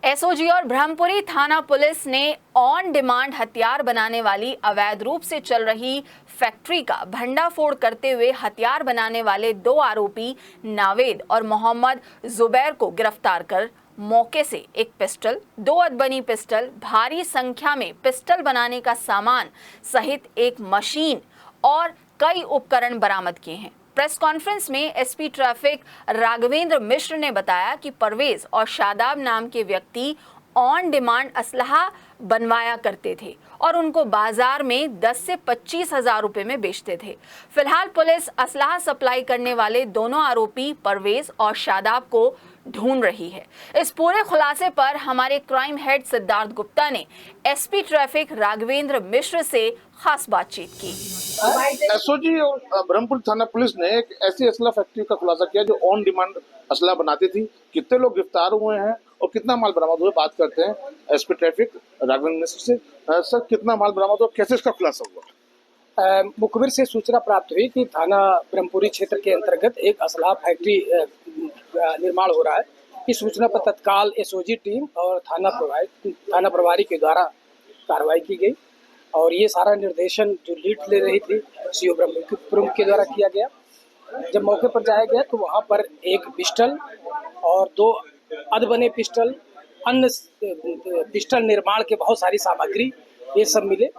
SOG और ब्रह्मपुरी थाना police ने ऑन डिमांड हथियार बनाने वाली अवैध रूप से चल रही फैक्ट्री का भंडाफोड़ करते हुए हथियार बनाने वाले 2 आरोपी नावेद और मोहम्मद जुबैर को गिरफ्तार कर मौके से एक पिस्टल, 2 अदबनी पिस्टल, भारी संख्या में पिस्टल बनाने का सामान सहित एक मशीन और कई उपकरण बरामद किए हैं। प्रेस कॉन्फ्रेंस में एसपी ट्रैफिक राघवेंद्र मिश्र ने बताया कि परवेज और शादाब नाम के व्यक्ति ऑन डिमांड असलहा बनवाया करते थे और उनको बाजार में 10 से 25 हजार रुपए में बेचते थे। फिलहाल पुलिस असलहा सप्लाई करने वाले दोनों आरोपी परवेज और शादाब को ढूंढ रही है। इस पूरे खुलासे पर हमारे क्राइम हेड सिद्धार्थ गुप्ता ने एसपी ट्रैफिक राघवेंद्र मिश्र से खास बातचीत की। एसओजी और ब्रह्मपुर थाना पुलिस ने एक ऐसी असला फैक्ट्री का खुलासा किया जो ऑन डिमांड असला बनाती थी। कितने लोग गिरफ्तार हुए हैं और कितना माल बरामद हुआ, बात करते हैं एसपी ट्रैफिक राघवेंद्र मिश्र से। सर, कितना माल बरामद हुआ, कैसे इसका खुलासा हुआ? मुखबिर से सूचना प्राप्त हुई कि थाना ब्रह्मपुरी क्षेत्र के अंतर्गत एक असला फैक्ट्री निर्माण हो रहा है। इस सूचना पर तत्काल एसओजी टीम और थाना प्रभारी के द्वारा कार्रवाई की गई और ये सारा निर्देशन जो लीड ले रही थी सीओ ब्रह्मपुर के द्वारा किया गया। जब मौके पर जाया गया तो वहाँ पर एक पिस्टल और 2 अधबने पिस्टल, अन्य पिस्टल निर्माण के बहुत सारी सामग्री ये सब मिले।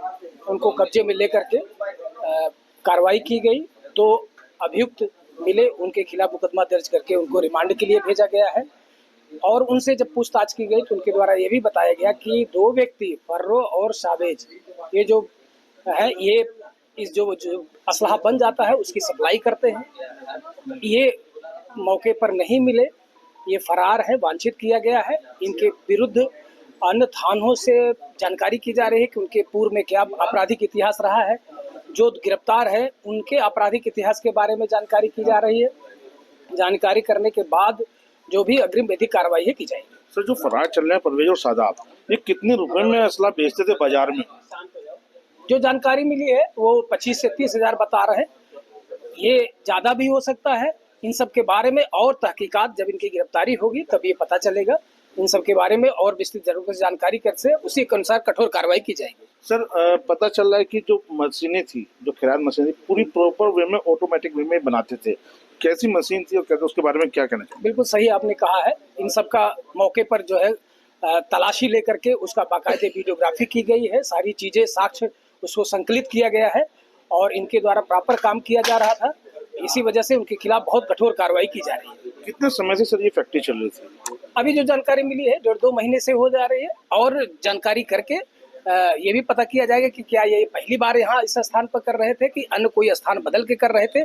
उनको कब्जे में लेकर के कार्रवाई की गई। तो अभियुक्त मिले, उनके खिलाफ मुकदमा दर्ज करके उनको रिमांड के लिए भेजा गया है। और उनसे जब पूछताछ की गई तो उनके द्वारा ये भी बताया गया कि 2 व्यक्ति फर्रो और सावेज ये जो है ये इस जो असलहा बन जाता है उसकी सप्लाई करते हैं। ये मौके पर नहीं मिले, ये फरार है, वांछित किया गया है। इनके विरुद्ध अन्य थानों से जानकारी की जा रही है कि उनके पूर्व में क्या आपराधिक इतिहास रहा है। जो गिरफ्तार है उनके आपराधिक इतिहास के बारे में जानकारी की जा रही है। जानकारी करने के बाद जो भी अग्रिम विधिक कार्रवाई है की जाएगी। सर, जो फरार चल रहे हैं परवेज और शादाब, ये कितने रुपए में असला बेचते थे बाजार में? जो जानकारी मिली है वो 25 से 30 हजार बता रहे हैं। ये ज्यादा भी हो सकता है। इन सब के बारे में और तहकीकात जब इनकी गिरफ्तारी होगी तब ये पता चलेगा। इन सब के बारे में और विस्तृत जरूर से जानकारी करके उसी के अनुसार कठोर कार्रवाई की जाएगी। सर, पता चल रहा है कि जो मशीनें थी, जो खिरात मशीनें पूरी प्रॉपर वे में, ऑटोमेटिक वे में बनाते थे। कैसी मशीन थी और कहते उसके बारे में क्या कहना चाहिए? बिल्कुल सही आपने कहा है। इन सब का मौके पर जो है तलाशी लेकर के उसका बाकायदे वीडियोग्राफी की गई है। सारी चीजें, साक्ष्य उसको संकलित किया गया है और इनके द्वारा प्रॉपर काम किया जा रहा था। इसी वजह से उनके खिलाफ बहुत कठोर कार्रवाई की जा रही है। कितने समय से सर ये फैक्ट्री चल रही थी? अभी जो जानकारी मिली है 1.5-2 महीने से हो जा रही है और जानकारी करके ये भी पता किया जाएगा कि क्या ये पहली बार यहाँ इस स्थान पर कर रहे थे कि अन्य कोई स्थान बदल के कर रहे थे।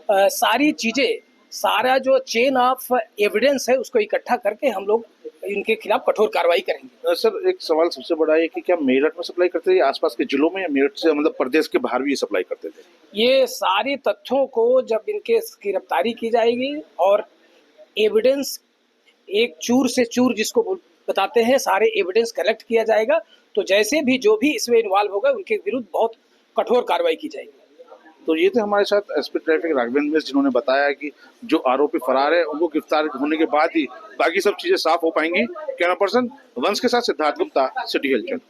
सारी चीजें, सारा जो चेन ऑफ एविडेंस है उसको इकट्ठा करके हम लोग इनके खिलाफ कठोर कार्रवाई करेंगे। सर, एक सवाल सबसे बड़ा है कि क्या मेरठ में सप्लाई करते थे, आसपास के जिलों में, या मेरठ से मतलब प्रदेश के बाहर भी ये सप्लाई करते थे? ये सारे तथ्यों को जब इनके गिरफ्तारी की जाएगी और एविडेंस एक चूर से चूर जिसको बताते हैं, सारे एविडेंस कलेक्ट किया जाएगा। तो जैसे भी जो भी इसमें इन्वॉल्व होगा उनके विरुद्ध बहुत कठोर कार्रवाई की जाएगी। तो ये थे हमारे साथ एसपी ट्रैफिक राघवेंद्र मिश्र, जिन्होंने बताया कि जो आरोपी फरार है उनको गिरफ्तार होने के बाद ही बाकी सब चीजें साफ हो पाएंगी। कैमरा पर्सन वंश के साथ सिद्धार्थ गुप्ता, सिटी हेल्थ।